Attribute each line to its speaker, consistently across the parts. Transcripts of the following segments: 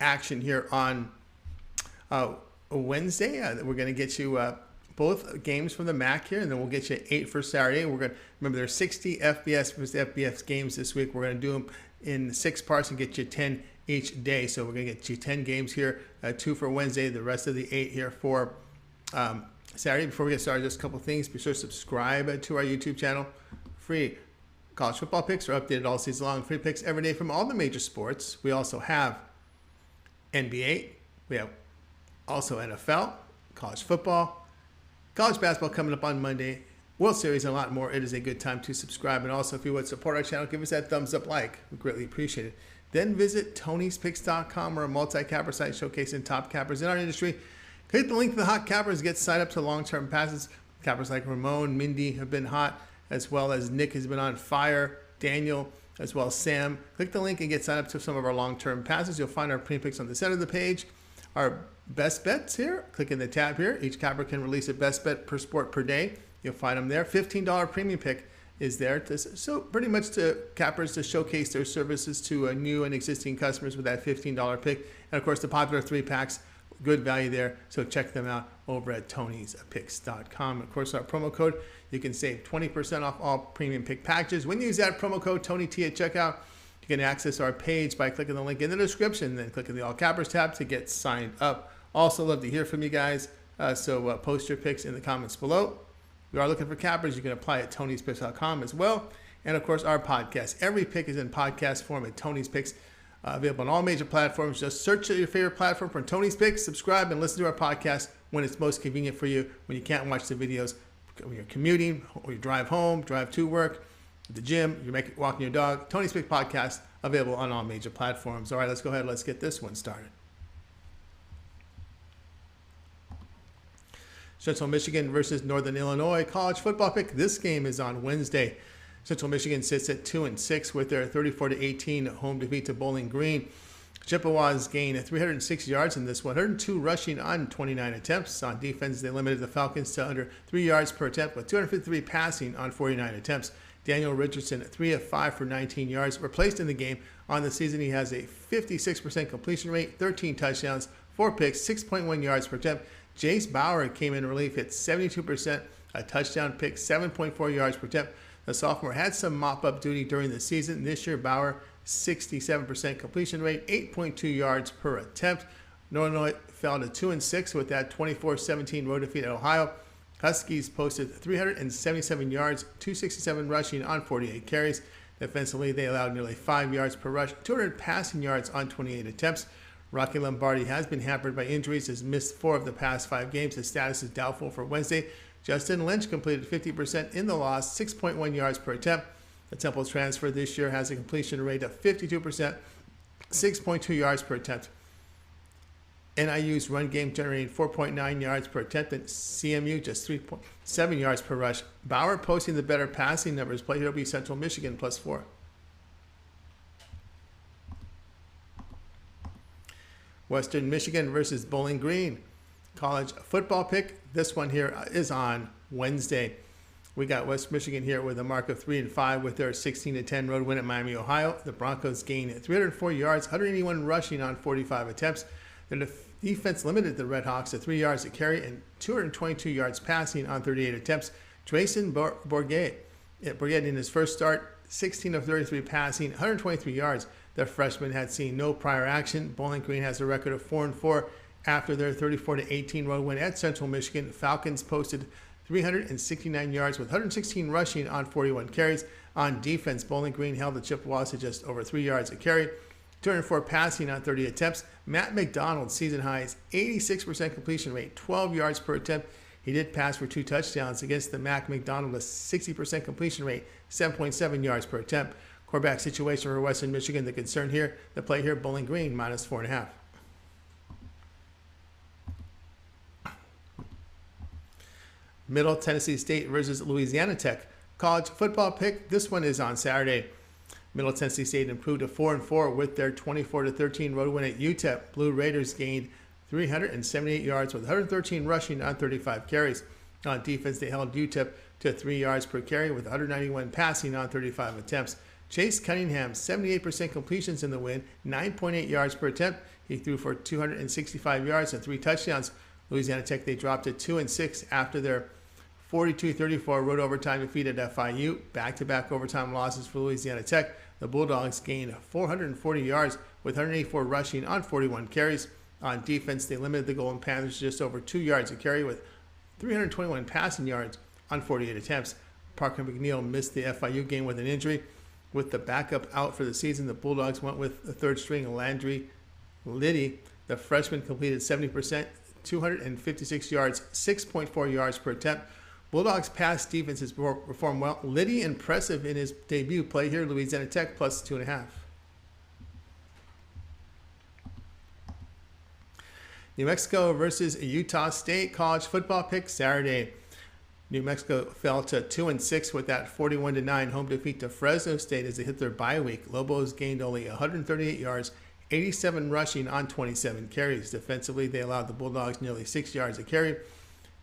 Speaker 1: action here on Wednesday. We're going to get you both games from the MAC here, and then we'll get you 8 for Saturday. We're going to remember there's 60 FBS versus FBS games this week. We're going to do them in 6 parts and get you 10 each day. So we're going to get you 10 games here, 2 for Wednesday, the rest of the 8 here for Saturday. Before we get started, just a couple things. Be sure to subscribe to our YouTube channel. Free college football picks are updated all season long. Free picks every day from all the major sports. We also have NBA. We have also NFL, college football, college basketball coming up on Monday, World Series, and a lot more. It is a good time to subscribe. And also, if you would support our channel, give us that thumbs up like. We greatly appreciate it. Then visit Tony'sPicks.com, or a multi-capper site showcasing top cappers in our industry. Click the link to the hot cappers. Get signed up to long-term passes. Cappers like Ramon, Mindy have been hot, as well as Nick has been on fire, Daniel, as well as Sam. Click the link and get signed up to some of our long-term passes. You'll find our pre-picks on the center of the page. Our best bets here, click in the tab here. Each capper can release a best bet per sport per day. You'll find them there. $15 premium pick is there. So pretty much to cappers to showcase their services to new and existing customers with that $15 pick. And of course, the popular 3-packs, good value there. So check them out over at Tony'sPicks.com. Of course, our promo code, you can save 20% off all premium pick packages. When you use that promo code TonyT at checkout, you can access our page by clicking the link in the description, then clicking the All Cappers tab to get signed up. Also love to hear from you guys, so post your picks in the comments below. If you are looking for cappers, you can apply at Tony'sPicks.com as well. And of course, our podcast. Every pick is in podcast form at Tony's Picks, available on all major platforms. Just search your favorite platform for Tony's Picks, subscribe, and listen to our podcast when it's most convenient for you, when you can't watch the videos, when you're commuting, or you drive home, drive to work, at the gym, you're walking your dog. Tony's Picks podcast, available on all major platforms. All right, let's go ahead. Let's get this one started. Central Michigan versus Northern Illinois college football pick. This game is on Wednesday. Central Michigan sits at 2-6 with their 34-18 home defeat to Bowling Green. Chippewas gained 306 yards in this one, 102 rushing on 29 attempts. On defense, they limited the Falcons to under 3 yards per attempt with 253 passing on 49 attempts. Daniel Richardson, 3 of 5 for 19 yards, replaced in the game. On the season, he has a 56% completion rate, 13 touchdowns, 4 picks, 6.1 yards per attempt. Jace Bauer came in relief, hit 72%, a touchdown pick, 7.4 yards per attempt. The sophomore had some mop-up duty during the season. This year, Bauer, 67% completion rate, 8.2 yards per attempt. Northern Illinois fell to 2-6 with that 24-17 road defeat at Ohio. Huskies posted 377 yards, 267 rushing on 48 carries. Defensively, they allowed nearly 5 yards per rush, 200 passing yards on 28 attempts. Rocky Lombardi has been hampered by injuries, has missed 4 of the past 5 games. His status is doubtful for Wednesday. Justin Lynch completed 50% in the loss, 6.1 yards per attempt. The Temple transfer this year has a completion rate of 52%, 6.2 yards per attempt. NIU's run game generated 4.9 yards per attempt, and CMU just 3.7 yards per rush. Bauer posting the better passing numbers. Play here will be Central Michigan +4. Western Michigan versus Bowling Green college football pick. This one here is on Wednesday. We got West Michigan here with a mark of 3-5 with their 16-10 road win at Miami, Ohio. The Broncos gained 304 yards, 181 rushing on 45 attempts. The defense limited the Red Hawks to 3 yards to carry and 222 yards passing on 38 attempts. Drayson Bourget in his first start, 16 of 33 passing, 123 yards. The freshman had seen no prior action. Bowling Green has a record of 4-4 after their 34-18 road win at Central Michigan. Falcons posted 369 yards with 116 rushing on 41 carries. On defense, Bowling Green held the Chippewas to just over 3 yards a carry. 204 passing on 30 attempts. Matt McDonald, season highs, 86% completion rate, 12 yards per attempt. He did pass for 2 touchdowns against the MAC. McDonald, a 60% completion rate, 7.7 yards per attempt. Quarterback situation for Western Michigan. The concern here, the play here, Bowling Green, -4.5. Middle Tennessee State versus Louisiana Tech college football pick. This one is on Saturday. Middle Tennessee State improved to 4-4 with their 24-13 road win at UTEP. Blue Raiders gained 378 yards with 113 rushing on 35 carries. On defense, they held UTEP to 3 yards per carry with 191 passing on 35 attempts. Chase Cunningham, 78% completions in the win, 9.8 yards per attempt. He threw for 265 yards and 3 touchdowns. Louisiana Tech, they dropped to 2-6 after their 42-34 road overtime defeat at FIU. Back-to-back overtime losses for Louisiana Tech. The Bulldogs gained 440 yards with 184 rushing on 41 carries. On defense, they limited the Golden Panthers to just over 2 yards a carry with 321 passing yards on 48 attempts. Parker McNeil missed the FIU game with an injury. With the backup out for the season, the Bulldogs went with the third string Landry Liddy. The freshman completed 70%, 256 yards, 6.4 yards per attempt. Bulldogs pass defense has performed well. Liddy impressive in his debut play here. Louisiana Tech plus 2.5. New Mexico versus Utah State college football pick Saturday. New Mexico fell to 2-6 with that 41-9 home defeat to Fresno State as they hit their bye week. Lobos gained only 138 yards, 87 rushing on 27 carries. Defensively, they allowed the Bulldogs nearly 6 yards a carry,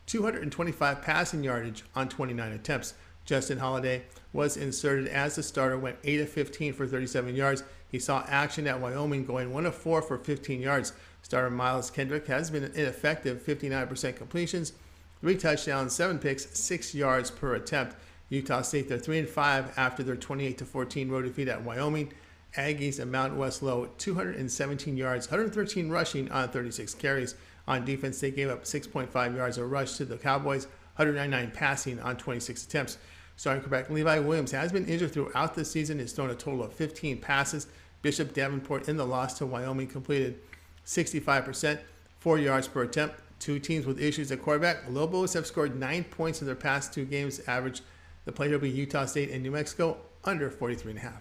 Speaker 1: 225 passing yardage on 29 attempts. Justin Holiday was inserted as the starter, went 8 of 15 for 37 yards. He saw action at Wyoming, going 1 of 4 for 15 yards. Starter Miles Kendrick has been ineffective, 59% completions, 3 touchdowns, 7 picks, 6 yards per attempt. Utah State, they're 3-5 after their 28-14 road defeat at Wyoming. Aggies and Mountain West low, 217 yards, 113 rushing on 36 carries. On defense, they gave up 6.5 yards a rush to the Cowboys, 199 passing on 26 attempts. Starting quarterback Levi Williams has been injured throughout the season. He's thrown a total of 15 passes. Bishop Davenport in the loss to Wyoming completed 65%, 4 yards per attempt. Two teams with issues at quarterback. Lobos have scored 9 points in their past 2 games. Average the play will be Utah State and New Mexico under 43.5.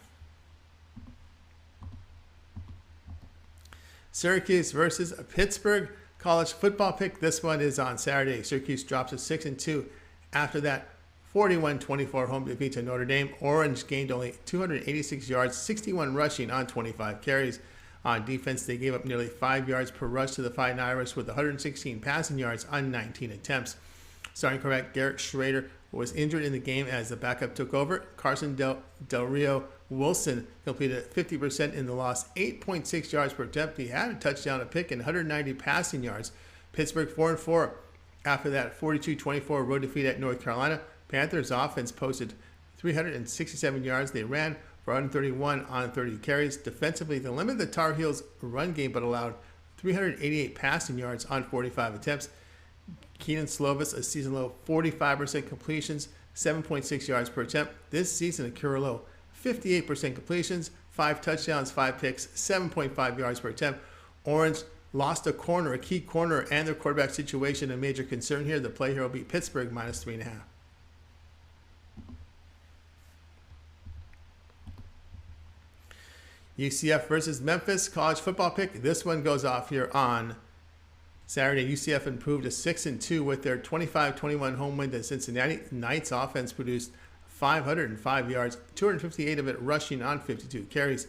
Speaker 1: Syracuse versus Pittsburgh college football pick. This one is on Saturday. Syracuse drops to 6-2 after that 41-24 home defeat to Notre Dame. Orange gained only 286 yards, 61 rushing on 25 carries. On defense, they gave up nearly 5 yards per rush to the Fighting Irish with 116 passing yards on 19 attempts. Starting quarterback Garrett Schrader was injured in the game as the backup took over. Carson Del Rio Wilson completed 50% in the loss, 8.6 yards per attempt. He had a touchdown, a pick, and 190 passing yards. Pittsburgh 4-4 after that 42-24 road defeat at North Carolina. Panthers offense posted 367 yards. They ran for 131 on 30 carries. Defensively, they limited the Tar Heels' run game but allowed 388 passing yards on 45 attempts. Keenan Slovis, a season low 45% completions, 7.6 yards per attempt. This season, a career low 58% completions, 5 touchdowns, 5 picks, 7.5 yards per attempt. Orange lost a corner, a key corner, and their quarterback situation a major concern here. The play here will be Pittsburgh minus 3.5. UCF versus Memphis college football pick. This one goes off here on Saturday. UCF improved to 6-2 with their 25-21 home win to Cincinnati. Knights offense produced 505 yards, 258 of it rushing on 52 carries.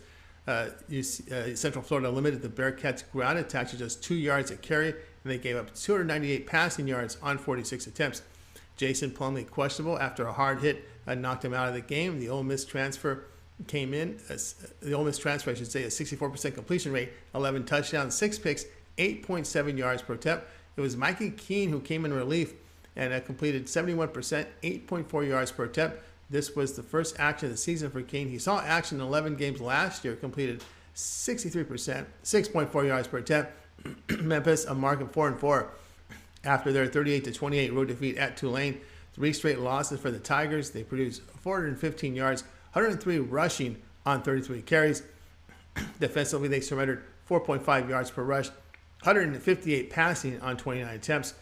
Speaker 1: Central Florida limited the Bearcats' ground attack to just 2 yards a carry, and they gave up 298 passing yards on 46 attempts. Jason Plumlee questionable after a hard hit knocked him out of the game. The Ole Miss transfer came in. The Ole Miss transfer, I should say, a 64% completion rate, 11 touchdowns, 6 picks, 8.7 yards per attempt. It was Mikey Keene who came in relief and completed 71%, 8.4 yards per attempt. This was the first action of the season for Keene. He saw action in 11 games last year, completed 63%, 6.4 yards per attempt. Memphis, a mark of 4-4 after their 38-28 road defeat at Tulane. 3 straight losses for the Tigers. They produced 415 yards, 103 rushing on 33 carries. Defensively, they surrendered 4.5 yards per rush, 158 passing on 29 attempts.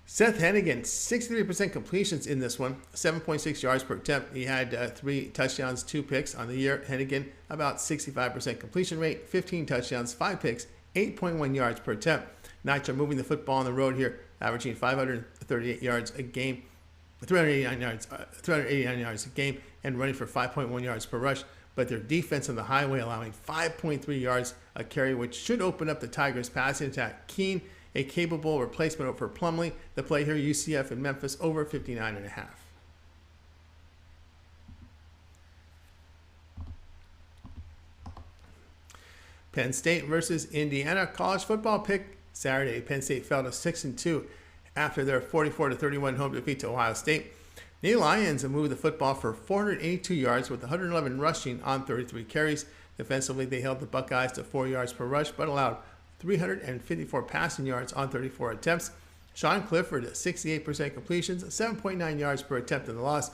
Speaker 1: Seth Hennigan, 63% completions in this one, 7.6 yards per attempt. He had 3 touchdowns, 2 picks on the year. Hennigan, about 65% completion rate, 15 touchdowns, 5 picks, 8.1 yards per attempt. Knights are moving the football on the road here, averaging 538 yards a game, 389 yards a game, and running for 5.1 yards per rush. But their defense on the highway allowing 5.3 yards a carry, which should open up the Tigers' passing attack. Keene, a capable replacement for Plumlee. The play here, UCF and Memphis over 59.5. Penn State versus Indiana college football pick Saturday. Penn State fell to 6-2 after their 44-31 home defeat to Ohio State. The Lions moved the football for 482 yards with 111 rushing on 33 carries. Defensively, they held the Buckeyes to 4 yards per rush, but allowed 354 passing yards on 34 attempts. Sean Clifford, 68% completions, 7.9 yards per attempt in the loss.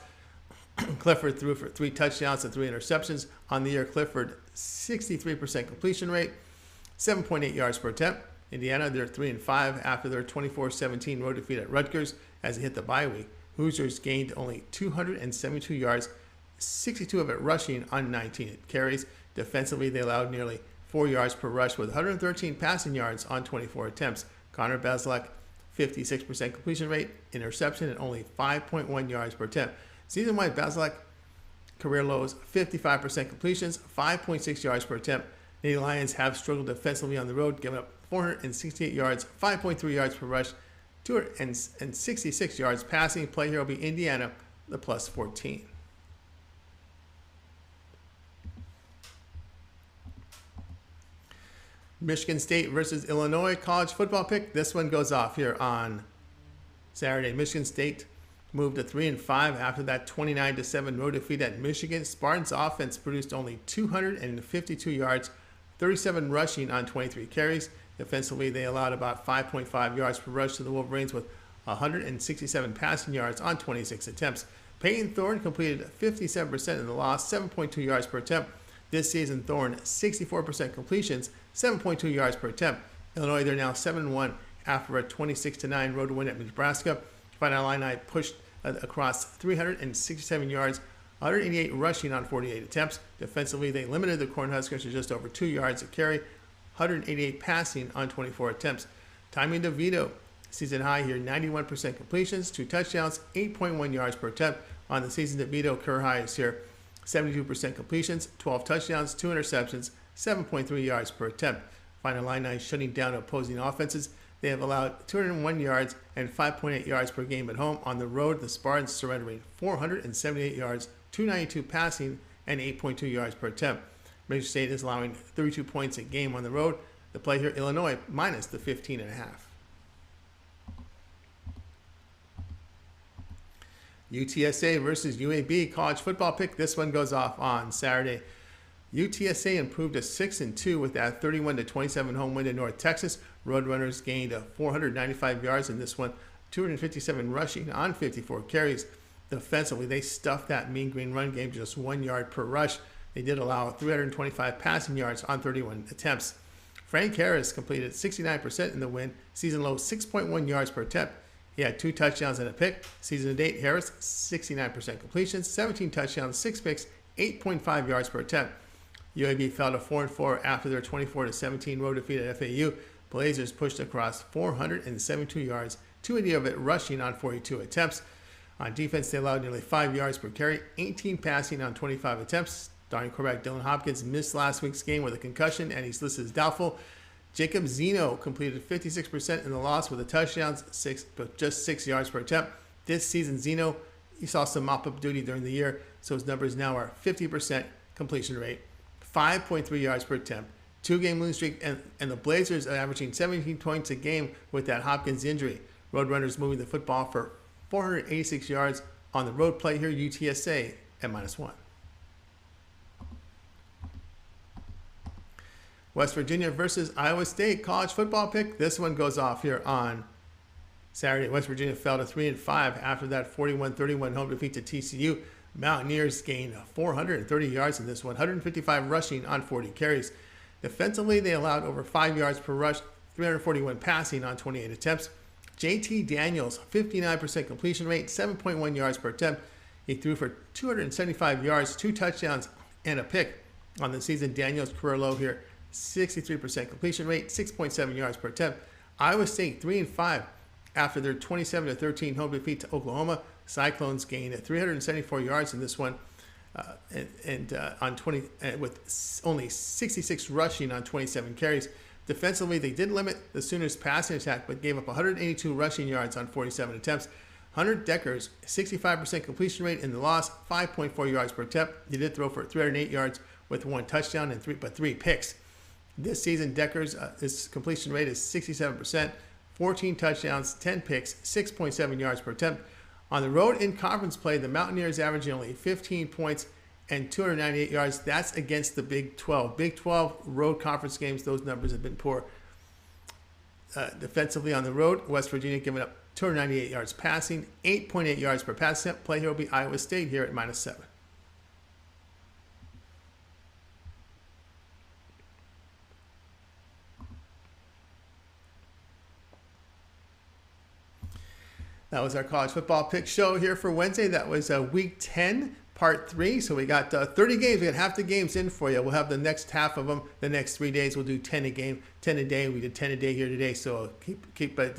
Speaker 1: Clifford threw for 3 touchdowns and 3 interceptions. On the year, Clifford, 63% completion rate, 7.8 yards per attempt. Indiana, they're 3-5 after their 24-17 road defeat at Rutgers as they hit the bye week. Hoosiers gained only 272 yards, 62 of it rushing on 19 carries. Defensively, they allowed nearly 4 yards per rush with 113 passing yards on 24 attempts. Connor Bazelak, 56% completion rate, interception, and only 5.1 yards per attempt. Season-wide, Bazelak, career lows, 55% completions, 5.6 yards per attempt. The Lions have struggled defensively on the road, giving up 468 yards, 5.3 yards per rush, 266 yards passing. Play here will be Indiana, the plus 14. Michigan State versus Illinois college football pick. This one goes off here on Saturday. Michigan State moved to 3-5 after that 29-7 road defeat at Michigan. Spartans offense produced only 252 yards, 37 rushing on 23 carries. Defensively, they allowed about 5.5 yards per rush to the Wolverines with 167 passing yards on 26 attempts. Peyton Thorne completed 57% in the loss, 7.2 yards per attempt. This season, Thorne, 64% completions, 7.2 yards per attempt. Illinois, they're now 7-1 after a 26-9 road win at Nebraska. Final Illini pushed across 367 yards, 188 rushing on 48 attempts. Defensively, they limited the Cornhuskers to just over 2 yards a carry, 188 passing on 24 attempts. Tommy DeVito, season high here, 91% completions, 2 touchdowns, 8.1 yards per attempt. On the season, DeVito career high is here, 72% completions, 12 touchdowns, 2 interceptions, 7.3 yards per attempt. Final Illini shutting down opposing offenses. They have allowed 201 yards and 5.8 yards per game at home. On the road, the Spartans surrendering 478 yards, 292 passing, and 8.2 yards per attempt. Michigan State is allowing 32 points a game on the road. The play here, Illinois, minus the 15.5. UTSA versus UAB college football pick. This one goes off on Saturday. UTSA improved to 6-2 with that 31-27 home win in North Texas. Roadrunners gained 495 yards in this one, 257 rushing on 54 carries. Defensively, they stuffed that Mean Green run game to just 1 yard per rush. They did allow 325 passing yards on 31 attempts. Frank Harris completed 69% in the win, season low 6.1 yards per attempt. He had 2 touchdowns and a pick. Season to date, Harris 69% completions, 17 touchdowns, 6 picks, 8.5 yards per attempt. UAB fell to 4-4 after their 24-17 road defeat at FAU. Blazers pushed across 472 yards, 280 of it rushing on 42 attempts. On defense, they allowed nearly 5 yards per carry, 18 passing on 25 attempts. Starting quarterback Dylan Hopkins missed last week's game with a concussion, and he's listed as doubtful. Jacob Zeno completed 56% in the loss with a touchdown, just 6 yards per attempt. This season, Zeno, he saw some mop-up duty during the year, so his numbers now are 50% completion rate, 5.3 yards per attempt, 2-game losing streak, and the Blazers are averaging 17 points a game with that Hopkins injury. Roadrunners moving the football for 486 yards on the road. Play here, UTSA at -1. West Virginia versus Iowa State college football pick. This one goes off here on Saturday. West Virginia fell to 3-5 after that 41-31 home defeat to TCU. Mountaineers gained 430 yards in this one, 155 rushing on 40 carries. Defensively, they allowed over 5 yards per rush, 341 passing on 28 attempts. JT Daniels, 59% completion rate, 7.1 yards per attempt. He threw for 275 yards, 2 touchdowns, and a pick. On the season, Daniels' career low here, 63% completion rate, 6.7 yards per attempt. Iowa State 3-5 after their 27-13 home defeat to Oklahoma. Cyclones gained 374 yards in this one, with only 66 rushing on 27 carries. Defensively, they did limit the Sooners' passing attack, but gave up 182 rushing yards on 47 attempts. Hunter Deckers, 65% completion rate in the loss, 5.4 yards per attempt. He did throw for 308 yards with 1 touchdown and 3 picks. this season. Decker's his completion rate is 67%, 14 touchdowns, 10 picks, 6.7 yards per attempt. On the road in conference play, the Mountaineers averaging only 15 points and 298 yards. That's against the Big 12. Big 12 road conference games, those numbers have been poor. Defensively on the road, West Virginia giving up 298 yards passing, 8.8 yards per pass attempt. Play here will be Iowa State here at -7. That was our college football pick show here for Wednesday. That was week 10, part 3. So we got 30 games. We got half the games in for you. We'll have the next half of them the next 3 days. We'll do 10 a game, 10 a day. We did 10 a day here today. So keep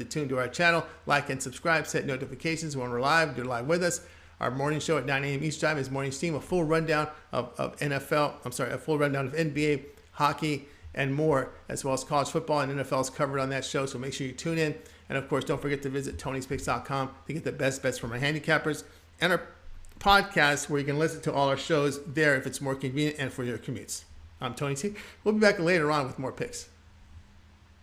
Speaker 1: tuned to our channel. Like and subscribe. Set notifications when we're live. You're live with us. Our morning show at 9 a.m. East time is Morning Steam. A full rundown of a full rundown of NBA, hockey, and more, as well as college football and NFL is covered on that show. So make sure you tune in. And, of course, don't forget to visit Tony'sPicks.com to get the best bets from our handicappers and our podcast where you can listen to all our shows there if it's more convenient and for your commutes. I'm Tony T. We'll be back later on with more picks.